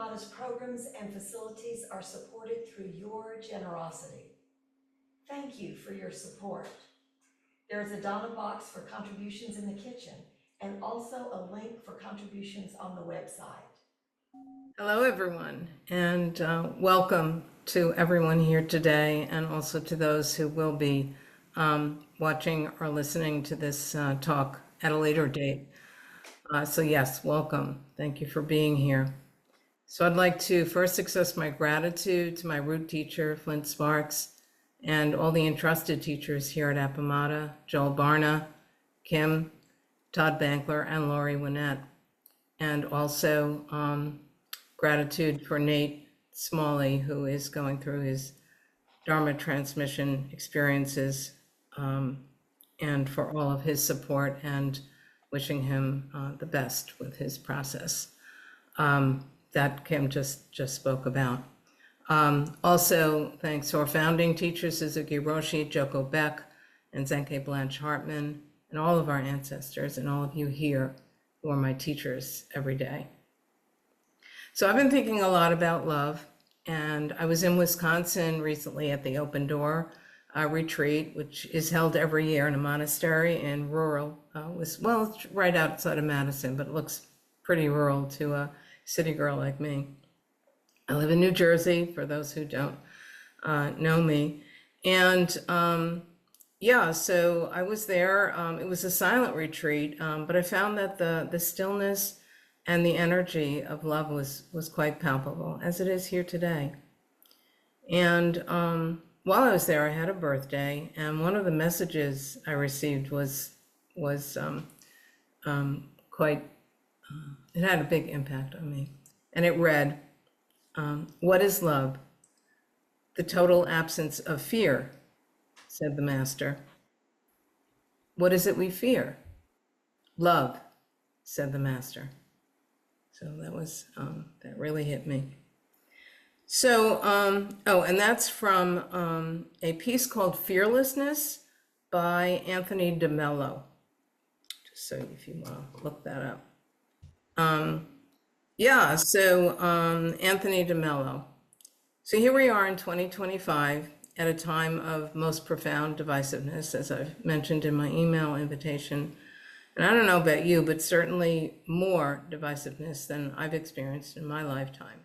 Appamata's programs and facilities are supported through your generosity. Thank you for your support. There is a Donna box for contributions in the kitchen and also a link for contributions on the website. Hello, everyone, and welcome to everyone here today, and also to those who will be watching or listening to this talk at a later date. So yes, welcome. Thank you for being here. So I'd like to first express my gratitude to my root teacher, Flint Sparks, and all the entrusted teachers here at Appamata, Joel Barna, Kim, Todd Bankler, and Lori Winnett, and also gratitude for Nate Smalley, who is going through his Dharma transmission experiences, and for all of his support, and wishing him the best with his process that Kim just spoke about. Also, thanks to our founding teachers, Suzuki Roshi, Joko Beck, and Zenke Blanche Hartman, and all of our ancestors, and all of you here who are my teachers every day. So I've been thinking a lot about love, and I was in Wisconsin recently at the Open Door retreat, which is held every year in a monastery in rural, it's right outside of Madison, but it looks pretty rural to a city girl like me. I live in New Jersey, for those who don't know me. And so I was there. It was a silent retreat, but I found that the stillness and the energy of love was quite palpable, as it is here today. And while I was there, I had a birthday, and one of the messages I received was quite, it had a big impact on me. And it read, "What is love? The total absence of fear," said the master. "What is it we fear?" "Love," said the master. So that was, that really hit me. So, and that's from a piece called Fearlessness by Anthony DeMello. Just so if you want to look that up. Anthony DeMello. So here we are in 2025 at a time of most profound divisiveness, as I've mentioned in my email invitation. And I don't know about you, but certainly more divisiveness than I've experienced in my lifetime.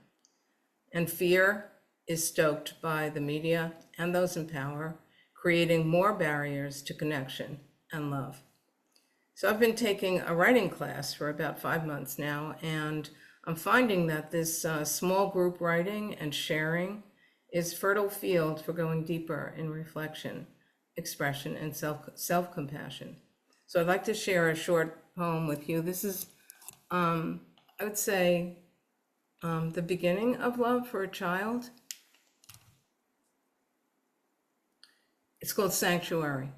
And fear is stoked by the media and those in power, creating more barriers to connection and love. So I've been taking a writing class for about 5 months now, and I'm finding that this small group writing and sharing is fertile field for going deeper in reflection, expression, and self-compassion. So I'd like to share a short poem with you. This is, I would say, the beginning of love for a child. It's called Sanctuary.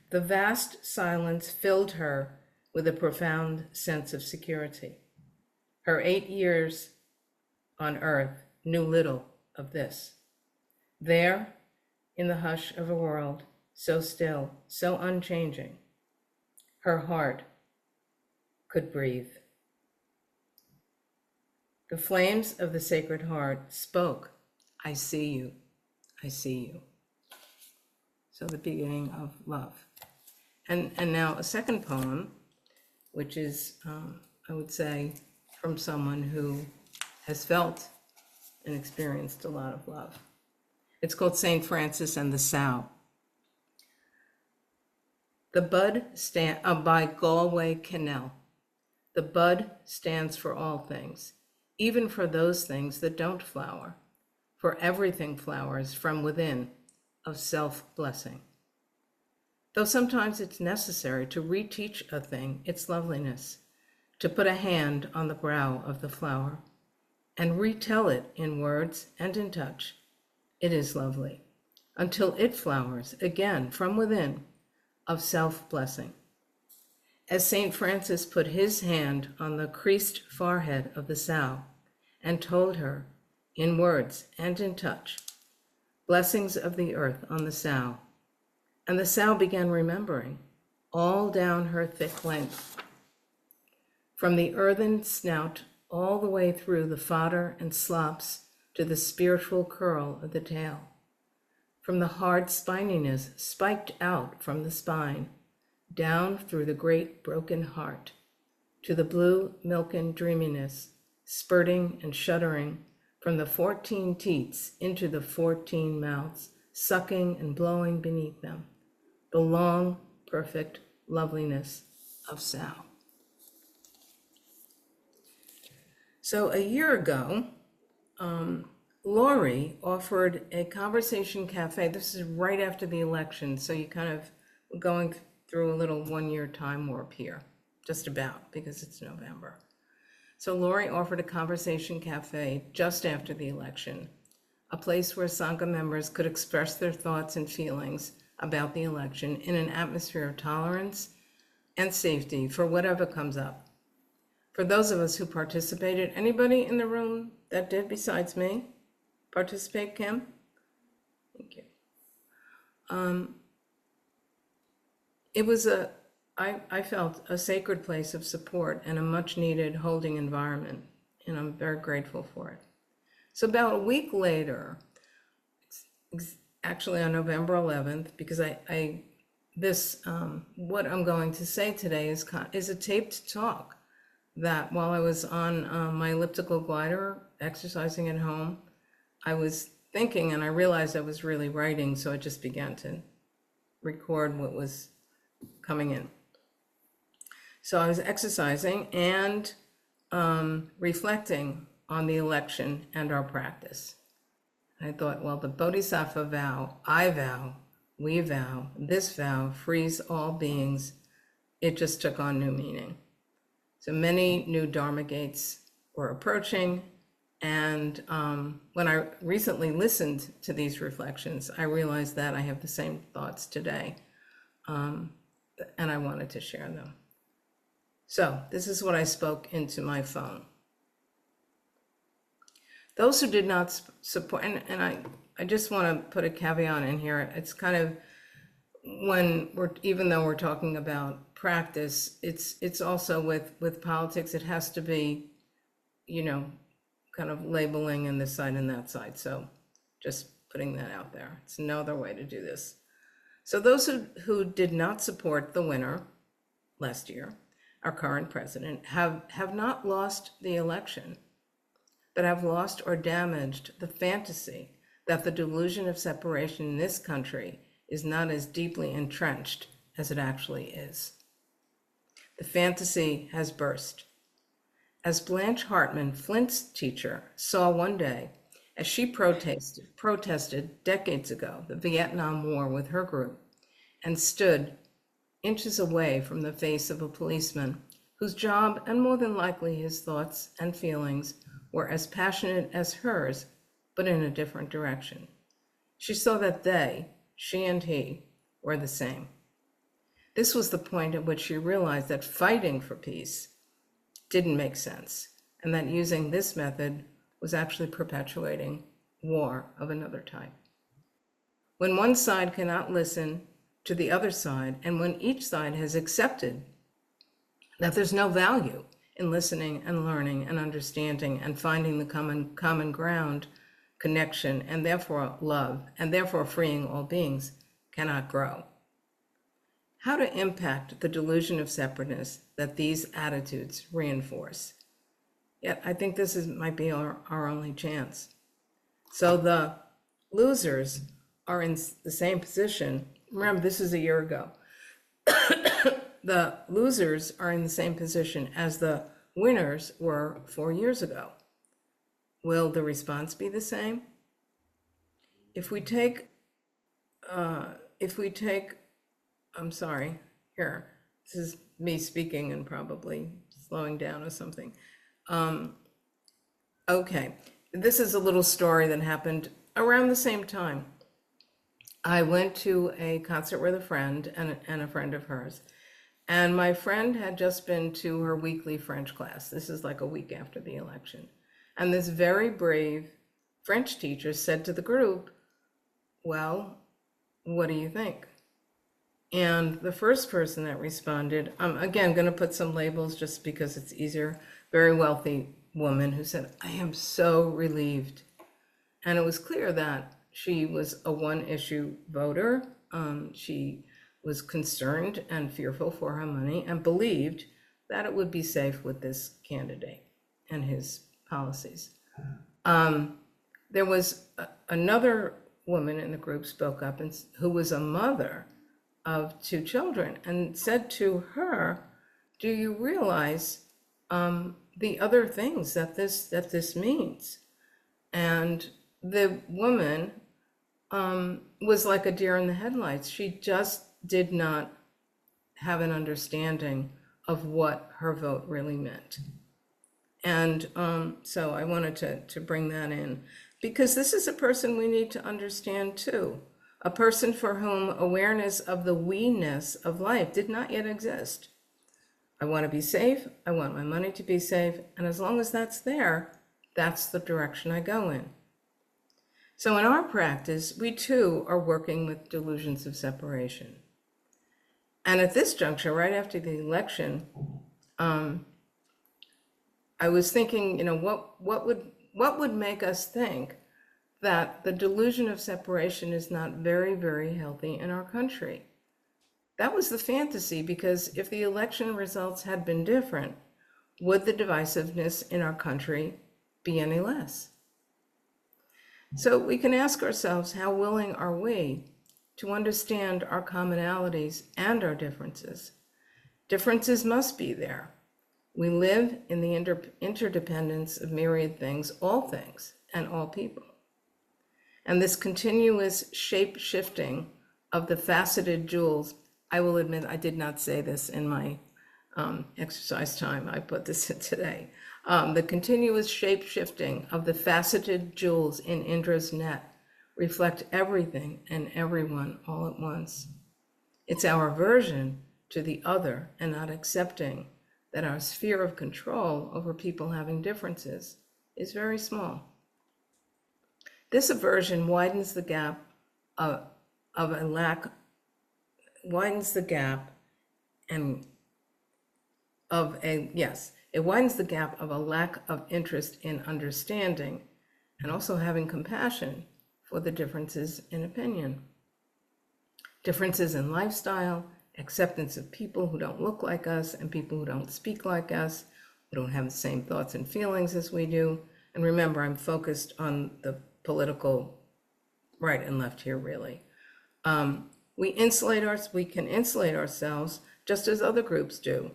The vast silence filled her with a profound sense of security. Her 8 years on earth knew little of this. There, in the hush of a world so still, so unchanging, her heart could breathe. The flames of the Sacred Heart spoke, "I see you, I see you." So the beginning of love. And now a second poem, which is, I would say, from someone who has felt and experienced a lot of love. It's called St. Francis and the Sow. The bud by Galway Cannell. The bud stands for all things, even for those things that don't flower, for everything flowers from within of self-blessing. Though sometimes it's necessary to reteach a thing its loveliness, to put a hand on the brow of the flower and retell it in words and in touch. It is lovely, until it flowers again from within of self-blessing. As St. Francis put his hand on the creased forehead of the sow and told her, in words and in touch, blessings of the earth on the sow, and the sow began remembering all down her thick length, from the earthen snout all the way through the fodder and slops to the spiritual curl of the tail. From the hard spininess spiked out from the spine, down through the great broken heart, to the blue milken dreaminess, spurting and shuddering from the 14 teats into the 14 mouths, sucking and blowing beneath them, the long, perfect loveliness of Sal. So a year ago, Lori offered a conversation cafe. This is right after the election, so you kind of going through a little 1-year time warp here, just about, because it's November. So Lori offered a conversation cafe just after the election, a place where Sangha members could express their thoughts and feelings about the election in an atmosphere of tolerance and safety for whatever comes up. For those of us who participated, anybody in the room that did besides me participate, Kim? Thank you. It was I felt a sacred place of support and a much needed holding environment, and I'm very grateful for it. So about a week later, actually on November 11th, because what I'm going to say today is a taped talk that while I was on my elliptical glider exercising at home, I was thinking, and I realized I was really writing, so I just began to record what was coming in. So I was exercising and reflecting on the election and our practice. I thought, well, the Bodhisattva vow, I vow, we vow, this vow frees all beings. It just took on new meaning. So many new Dharma gates were approaching. And when I recently listened to these reflections, I realized that I have the same thoughts today. And I wanted to share them. So this is what I spoke into my phone. Those who did not support, and I just want to put a caveat in here. It's kind of even though we're talking about practice, it's also with politics, it has to be, kind of labeling on this side and that side. So just putting that out there. It's no other way to do this. So those who did not support the winner last year, our current president, have not lost the election, but have lost or damaged the fantasy that the delusion of separation in this country is not as deeply entrenched as it actually is. The fantasy has burst. As Blanche Hartman, Flint's teacher, saw one day, as she protested decades ago the Vietnam War with her group, and stood inches away from the face of a policeman whose job, and more than likely his thoughts and feelings, were as passionate as hers, but in a different direction. She saw that she and he, were the same. This was the point at which she realized that fighting for peace didn't make sense, and that using this method was actually perpetuating war of another type. When one side cannot listen to the other side, and when each side has accepted that there's no value in listening and learning and understanding and finding the common ground, connection, and therefore love, and therefore freeing all beings, cannot grow. How to impact the delusion of separateness that these attitudes reinforce? Yet I think this might be our only chance. So the losers are in the same position. Remember, this is a year ago. The losers are in the same position as the winners were 4 years ago. Will the response be the same? If we take, I'm sorry, here, this is me speaking and probably slowing down or something. Okay, this is a little story that happened around the same time. I went to a concert with a friend and a friend of hers. And my friend had just been to her weekly French class. This is like a week after the election. And this very brave French teacher said to the group, well, what do you think? And the first person that responded, again, going to put some labels just because it's easier, very wealthy woman who said, I am so relieved. And it was clear that she was a one-issue voter. She was concerned and fearful for her money and believed that it would be safe with this candidate and his policies. There was another woman in the group spoke up and who was a mother of 2 children and said to her, do you realize the other things that this means? And the woman was like a deer in the headlights. She just did not have an understanding of what her vote really meant. And so I wanted to bring that in, because this is a person we need to understand too. A person for whom awareness of the we-ness of life did not yet exist. I want to be safe, I want my money to be safe, and as long as that's there, that's the direction I go in. So in our practice, we too are working with delusions of separation. And at this juncture, right after the election, I was thinking, what would make us think that the delusion of separation is not very, very healthy in our country? That was the fantasy, because if the election results had been different, would the divisiveness in our country be any less? So we can ask ourselves, how willing are we to understand our commonalities and our differences? Differences must be there. We live in the interdependence of myriad things, and all people. And this continuous shape-shifting of the faceted jewels, I will admit I did not say this in my exercise time, I put this in today. The continuous shape-shifting of the faceted jewels in Indra's net reflect everything and everyone all at once. It's our aversion to the other and not accepting that our sphere of control over people having differences is very small. This aversion widens the gap of a lack, widens the gap and of a, yes, it widens the gap of a lack of interest in understanding and also having compassion for the differences in opinion. Differences in lifestyle, acceptance of people who don't look like us and people who don't speak like us, who don't have the same thoughts and feelings as we do. And remember, I'm focused on the political right and left here, really. We can insulate ourselves just as other groups do.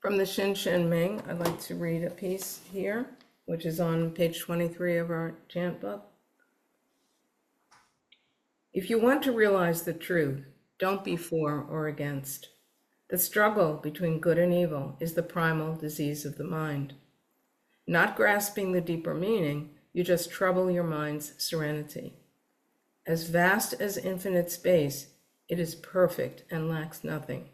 From the Shin Shin Ming, I'd like to read a piece here, which is on page 23 of our chant book. If you want to realize the truth, don't be for or against. The struggle between good and evil is the primal disease of the mind. Not grasping the deeper meaning, you just trouble your mind's serenity. As vast as infinite space, it is perfect and lacks nothing.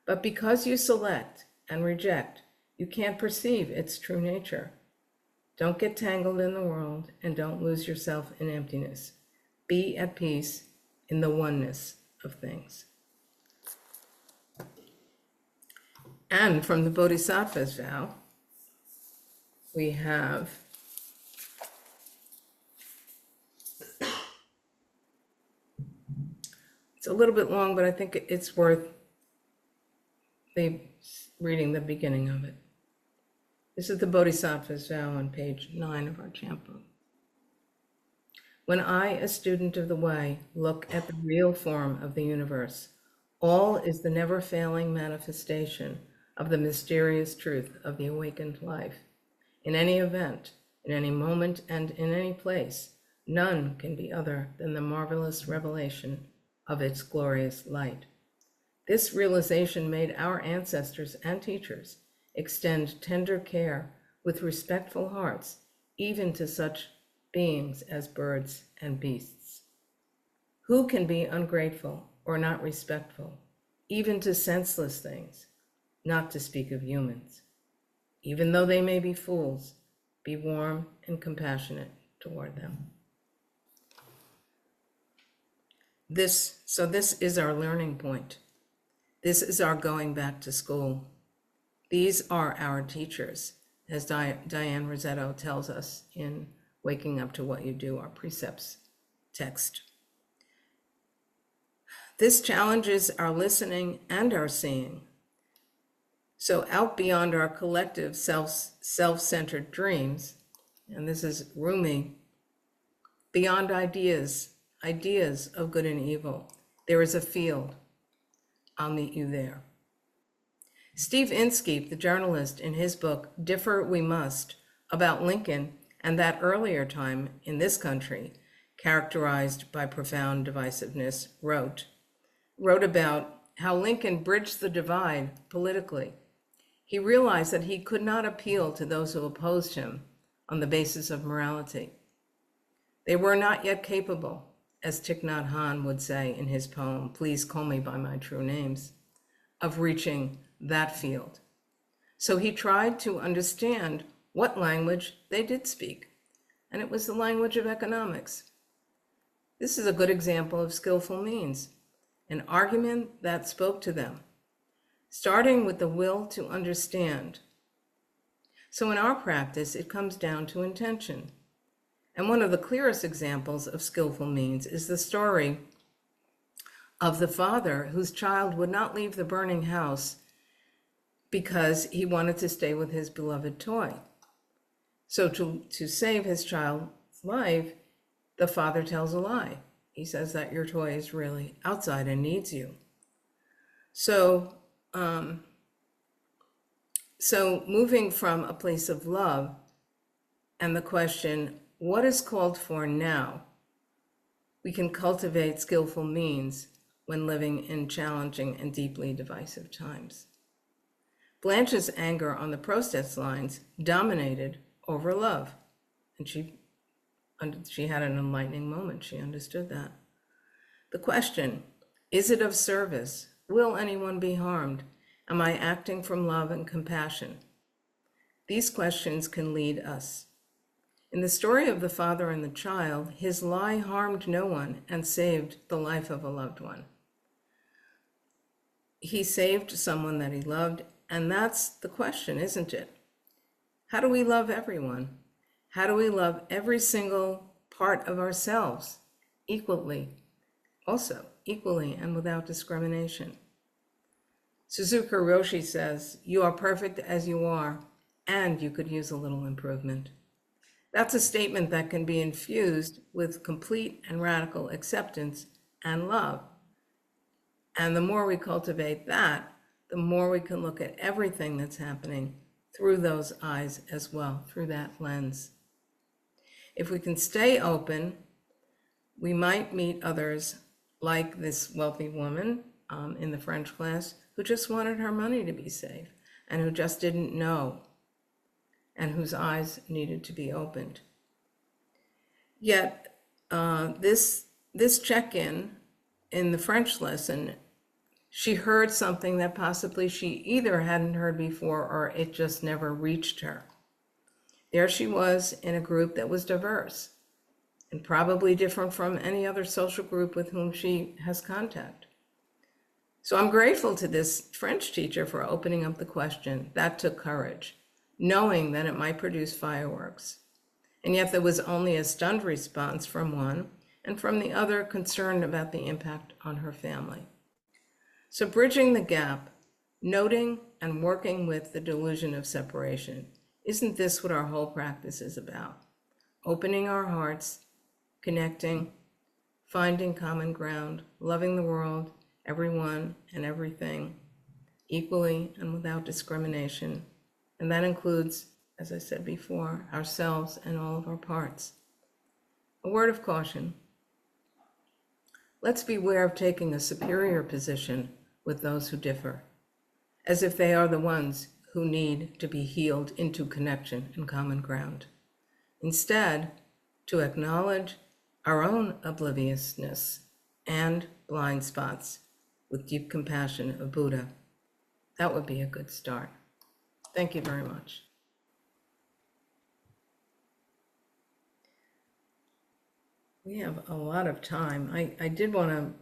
But because you select and reject, you can't perceive its true nature. Don't get tangled in the world and don't lose yourself in emptiness. Be at peace in the oneness of things. And from the Bodhisattva's vow, we have it's a little bit long, but I think it's worth reading the beginning of it. This is the Bodhisattva's vow on page 9 of our chant book. When I, a student of the way, look at the real form of the universe, all is the never-failing manifestation of the mysterious truth of the awakened life. In any event, in any moment, and in any place, none can be other than the marvelous revelation of its glorious light. This realization made our ancestors and teachers extend tender care with respectful hearts, even to such beings as birds and beasts. Who can be ungrateful or not respectful, even to senseless things, not to speak of humans? Even though they may be fools, be warm and compassionate toward them. This is our learning point. This is our going back to school. These are our teachers, as Diane Rossetto tells us in Waking Up to What You Do, our precepts text. This challenges our listening and our seeing. So out beyond our collective self-centered dreams, and this is Rumi, beyond ideas of good and evil, there is a field. I'll meet you there. Steve Inskeep, the journalist, in his book, Differ We Must, about Lincoln and that earlier time in this country, characterized by profound divisiveness, wrote about how Lincoln bridged the divide politically. He realized that he could not appeal to those who opposed him on the basis of morality. They were not yet capable, as Thich Nhat Hanh would say in his poem, Please Call Me by My True Names, of reaching that field. So he tried to understand what language they did speak, and it was the language of economics. This is a good example of skillful means, an argument that spoke to them, starting with the will to understand. So in our practice, it comes down to intention. And one of the clearest examples of skillful means is the story of the father whose child would not leave the burning house because he wanted to stay with his beloved toy. So to save his child's life, the father tells a lie. He says that your toy is really outside and needs you. So moving from a place of love and the question, what is called for now? We can cultivate skillful means when living in challenging and deeply divisive times. Blanche's anger on the protest lines dominated over love, and she had an enlightening moment. She understood that. The question, is it of service? Will anyone be harmed? Am I acting from love and compassion? These questions can lead us. In the story of the father and the child, his lie harmed no one and saved the life of a loved one. He saved someone that he loved, and that's the question, isn't it? How do we love everyone? How do we love every single part of ourselves equally and without discrimination? Suzuki Roshi says, you are perfect as you are, and you could use a little improvement. That's a statement that can be infused with complete and radical acceptance and love. And the more we cultivate that, the more we can look at everything that's happening through those eyes as well, through that lens. If we can stay open, we might meet others like this wealthy woman in the French class who just wanted her money to be safe and who just didn't know, and whose eyes needed to be opened. Yet this check-in in the French lesson, she heard something that possibly she either hadn't heard before or it just never reached her. There she was in a group that was diverse and probably different from any other social group with whom she has contact. So I'm grateful to this French teacher for opening up the question. That took courage, knowing that it might produce fireworks. And yet there was only a stunned response from one, and from the other concerned about the impact on her family. So bridging the gap, noting and working with the delusion of separation, isn't this what our whole practice is about? Opening our hearts, connecting, finding common ground, loving the world, everyone and everything, equally and without discrimination. And that includes, as I said before, ourselves and all of our parts. A word of caution. Let's beware of taking a superior position with those who differ, as if they are the ones who need to be healed into connection and common ground. Instead, to acknowledge our own obliviousness and blind spots with deep compassion of Buddha. That would be a good start. Thank you very much. We have a lot of time. I did want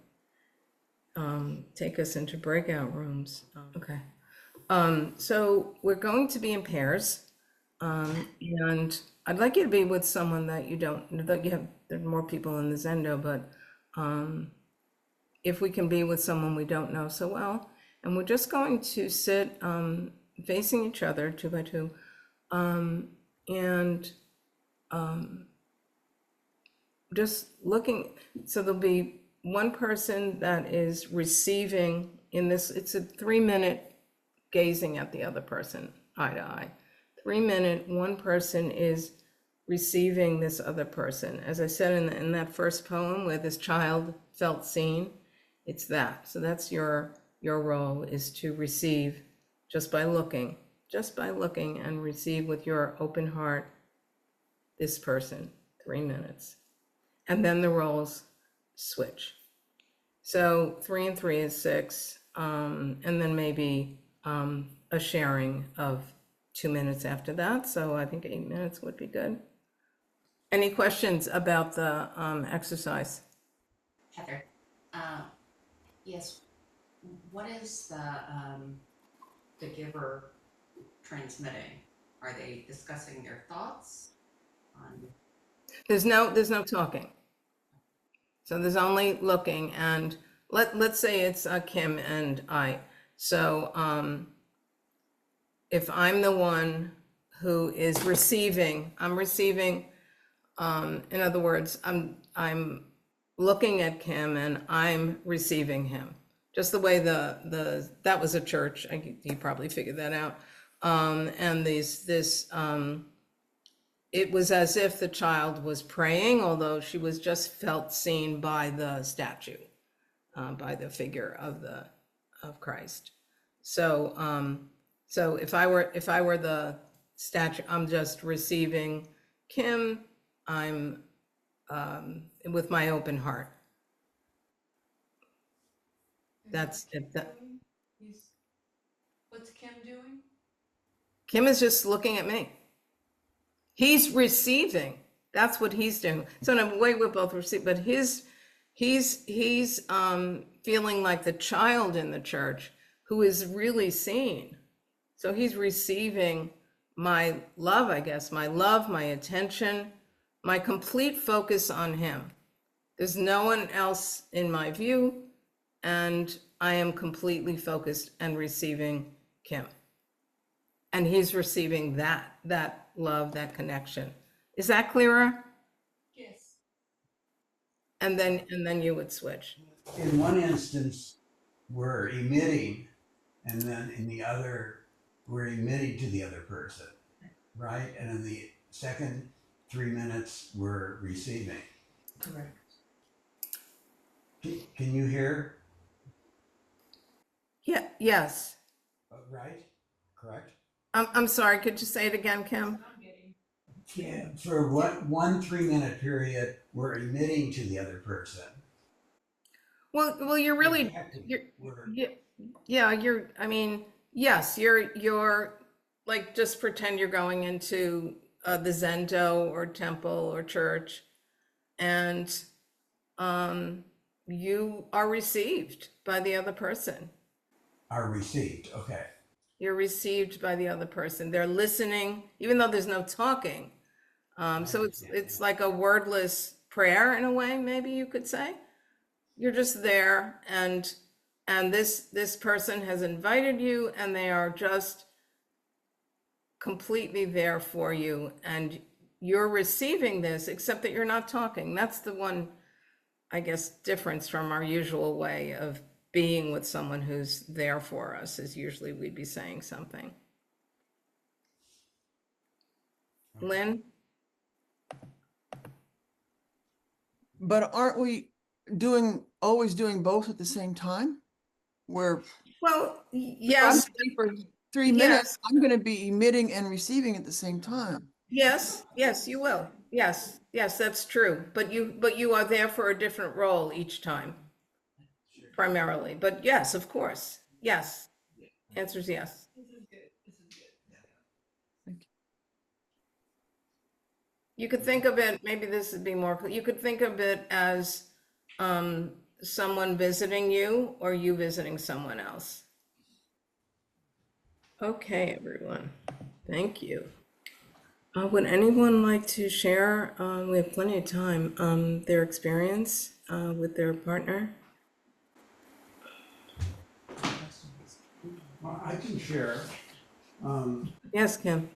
to take us into breakout rooms. Okay. So we're going to be in pairs. And I'd like you to be with someone that you don't, that you have, there are more people in the Zendo, but if we can be with someone we don't know so well, and we're just going to sit facing each other 2 by 2, and just looking. So there'll be one person that is receiving in this, it's a 3-minute gazing at the other person eye to eye. 3 minute, one person is receiving this other person. As I said in that first poem where this child felt seen, it's that. So that's your role, is to receive just by looking and receive with your open heart this person, 3 minutes. And then the roles switch. So 3 and 3 is 6, and then maybe a sharing of 2 minutes after that. So I think 8 minutes would be good. Any questions about the exercise? Heather, yes, what is the giver transmitting? Are they discussing their thoughts on? There's no talking. So there's only looking, and let's say it's Kim and I. So if I'm the one who is receiving, I'm receiving. In other words, I'm looking at Kim and I'm receiving him. Just the way that was a church. You probably figured that out. And it was as if the child was praying, although she was just felt seen by the statue, by the figure of Christ. So so if I were the statue, I'm just receiving Kim. I'm with my open heart. That's it. What's Kim doing? Kim is just looking at me. He's receiving. That's what he's doing. So in a way, we're both receiving, but he's feeling like the child in the church who is really seen. So he's receiving my love, I guess, my love, my attention, my complete focus on him. There's no one else in my view, and I am completely focused and receiving Kim. And he's receiving that love, that connection. Is that clearer? Yes. And then you would switch. In one instance, we're emitting, and then in the other, we're emitting to the other person, right? And in the second 3 minutes, we're receiving. Correct. Can you hear? Yeah, yes. Right? Correct? I'm sorry, could you say it again, Kim? Yeah. For one 3 minute period, we're emitting to the other person. Well, you're really, Projecting. I mean, yes, you're like, just pretend you're going into the Zendo or temple or church, and you are received by the other person. Are received. Okay. You're received by the other person. They're listening, even though there's no talking. So it's like a wordless prayer in a way, maybe you could say. You're just there, and this person has invited you, and they are just completely there for you, and you're receiving this, except that you're not talking. That's the one, I guess, difference from our usual way of being with someone who's there for us, is usually we'd be saying something. Lynn? But aren't we always doing both at the same time? Where Well, if I'm yes, sitting for 3 yes, minutes, I'm going to be emitting and receiving at the same time. yes, you will. Yes, that's true. But you are there for a different role each time, primarily. But yes, of course. Yes. Answer is yes. You could think of it, maybe this would be more, you could think of it as someone visiting you or you visiting someone else. Okay, everyone. Thank you. Would anyone like to share, we have plenty of time, their experience with their partner? Well, I can share. Yes, Kim.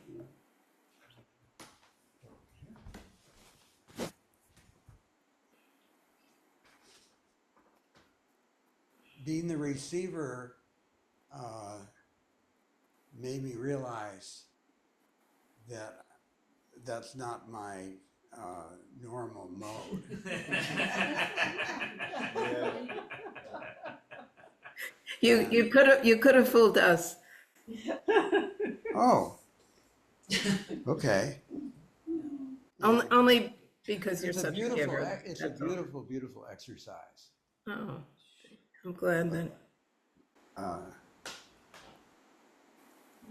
Being the receiver made me realize that that's not my normal mode. You could have fooled us. Oh, okay. Only because you're It's a such a beautiful, giver. it's a that's all. beautiful, beautiful exercise. Oh, I'm glad that.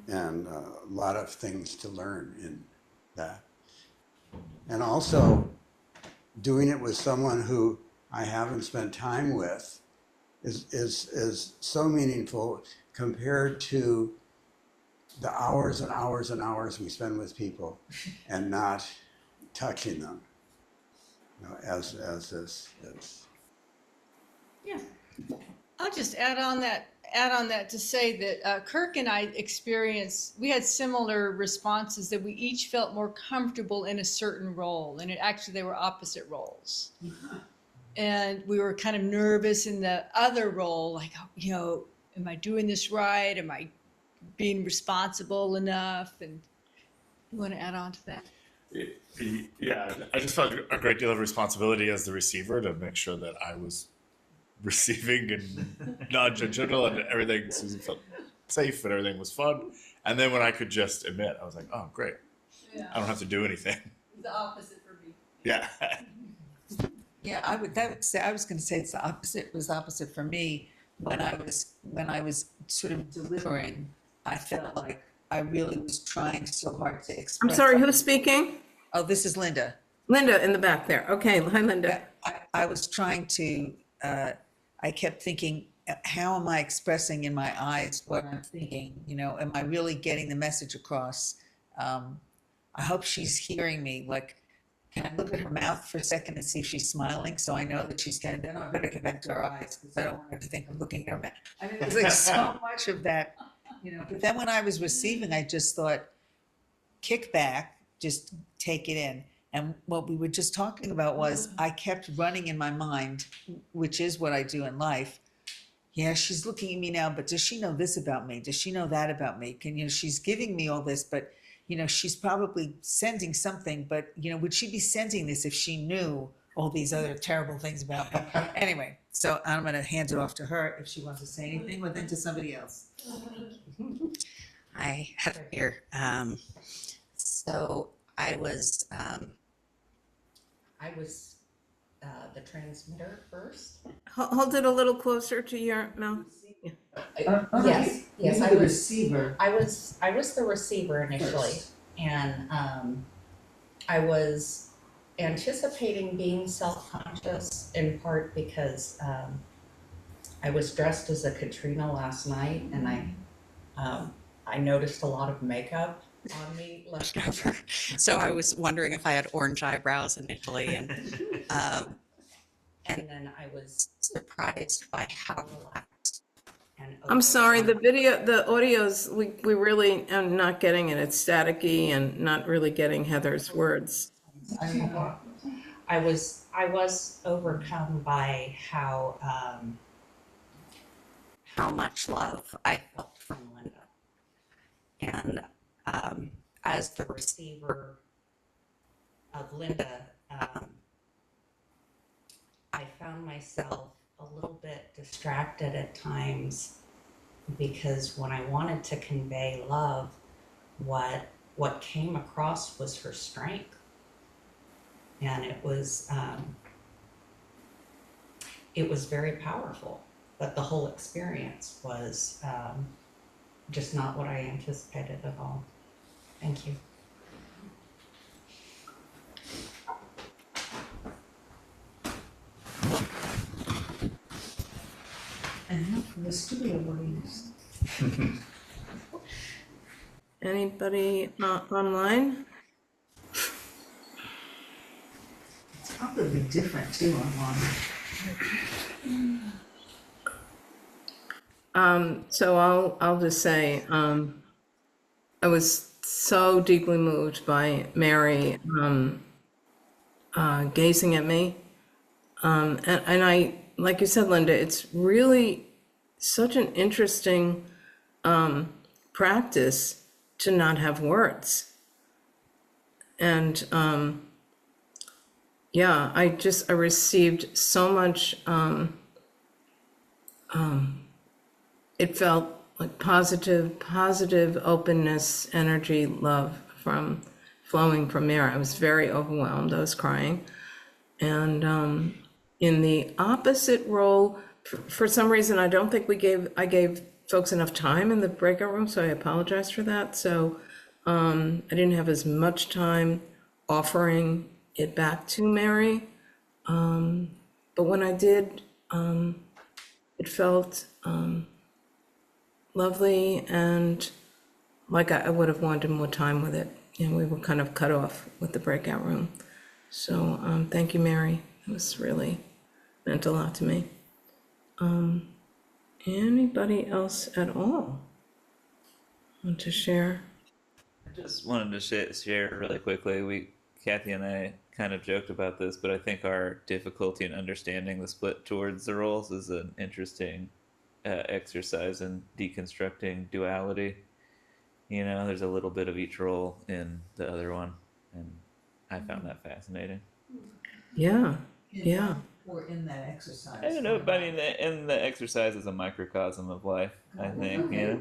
And a lot of things to learn in that. And also, doing it with someone who I haven't spent time with is so meaningful compared to the hours and hours and hours we spend with people and not touching them. You know, as this. Yeah. I'll just add on that to say that Kirk and I we had similar responses, that we each felt more comfortable in a certain role, and they were opposite roles. And we were kind of nervous in the other role, like, am I doing this right? Am I being responsible enough? And you want to add on to that? Yeah, I just felt a great deal of responsibility as the receiver to make sure that I was receiving and non-judgmental and everything. Susan felt safe and everything was fun. And then when I could just admit, I was like, oh, great. Yeah. I don't have to do anything. The opposite for me. Yeah. Yeah, I was going to say it's the opposite. It was opposite for me when I was sort of delivering. I felt like I really was trying so hard to express. I'm sorry, something. who's speaking? Oh, this is Linda. Linda in the back there. Okay, hi, Linda. I was trying to. I kept thinking, how am I expressing in my eyes what I'm thinking? Am I really getting the message across? I hope she's hearing me. Like, can I look at her mouth for a second and see if she's smiling, so I know that she's getting? Then I better get back to her eyes because I don't want her to think I'm looking at her mouth. I mean, there's like so much of that, But then when I was receiving, I just thought, kick back, just take it in. And what we were just talking about was I kept running in my mind, which is what I do in life. Yeah, she's looking at me now, but does she know this about me? Does she know that about me? She's giving me all this, but she's probably sending something, but would she be sending this if she knew all these other terrible things about me? Anyway, so I'm going to hand it off to her if she wants to say anything, or then to somebody else. Hi, Heather here. So I was the transmitter first. Hold it a little closer to your mouth. Yes, You I were the was. receiver. I was the receiver initially, First. and I was anticipating being self-conscious in part because I was dressed as a Katrina last night, and I noticed a lot of makeup on me left over. So I was wondering if I had orange eyebrows initially, and then I was surprised by how relaxed and I'm sorry, open the audio's, we really am not getting it. It's staticky and not really getting Heather's words. I was overcome by how much love I felt from Linda, and as the receiver of Linda, I found myself a little bit distracted at times because when I wanted to convey love, what came across was her strength, and it was very powerful. But the whole experience was just not what I anticipated at all. Thank you. And now for the studio audience. Anybody online? probably different too online. So I'll just say, I was so deeply moved by Mary gazing at me. And I, like you said, Linda, it's really such an interesting practice to not have words. And yeah, I received so much, it felt like positive openness, energy, love flowing from there. I was very overwhelmed. I was crying. And in the opposite role, for some reason, I don't think I gave folks enough time in the breakout room, so I apologize for that. So I didn't have as much time offering it back to Mary. But when I did, it felt lovely and like I would have wanted more time with it. And we were kind of cut off with the breakout room. So thank you, Mary. It was really meant a lot to me. Anybody else at all want to share? I just wanted to share really quickly. Kathy and I kind of joked about this, but I think our difficulty in understanding the split towards the roles is an interesting exercise in deconstructing duality. You know, there's a little bit of each role in the other one, and I found that fascinating. Yeah, yeah. Or in that exercise. I don't know, but I mean, and the exercise is a microcosm of life, I think, you know?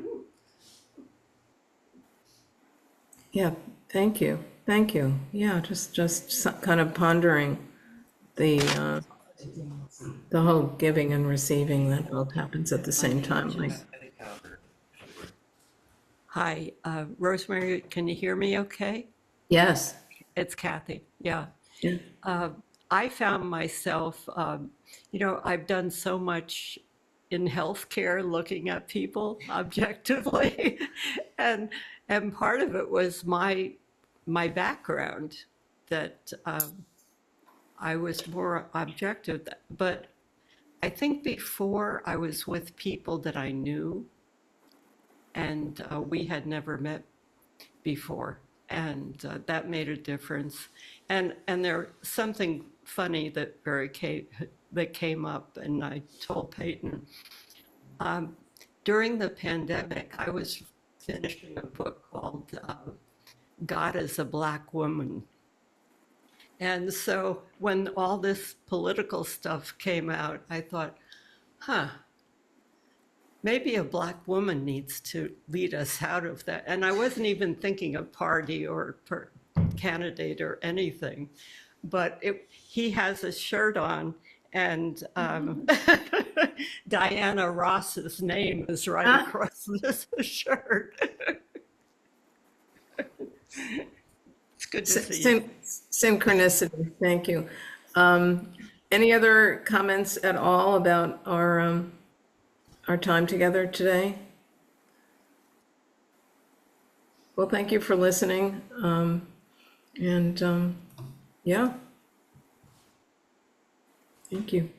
Yeah, thank you. Thank you. Yeah, just kind of pondering the whole giving and receiving that both happens at the same time. Like, Hi, Rosemary, can you hear me okay? yes. It's Kathy, yeah. Yeah. I found myself, I've done so much in healthcare looking at people objectively. and part of it was my background that I was more objective. But I think before I was with people that I knew and we had never met before, and that made a difference. And there's something funny that came up, and I told Peyton during the pandemic. I was finishing a book called "God as a Black Woman," and so when all this political stuff came out, I thought, maybe a Black woman needs to lead us out of that. And I wasn't even thinking of party or candidate or anything, but he has a shirt on, and Diana Ross's name is right across this shirt. It's good to see you. Synchronicity. Thank you. Any other comments at all about our time together today? Well, thank you for listening. Yeah. Thank you.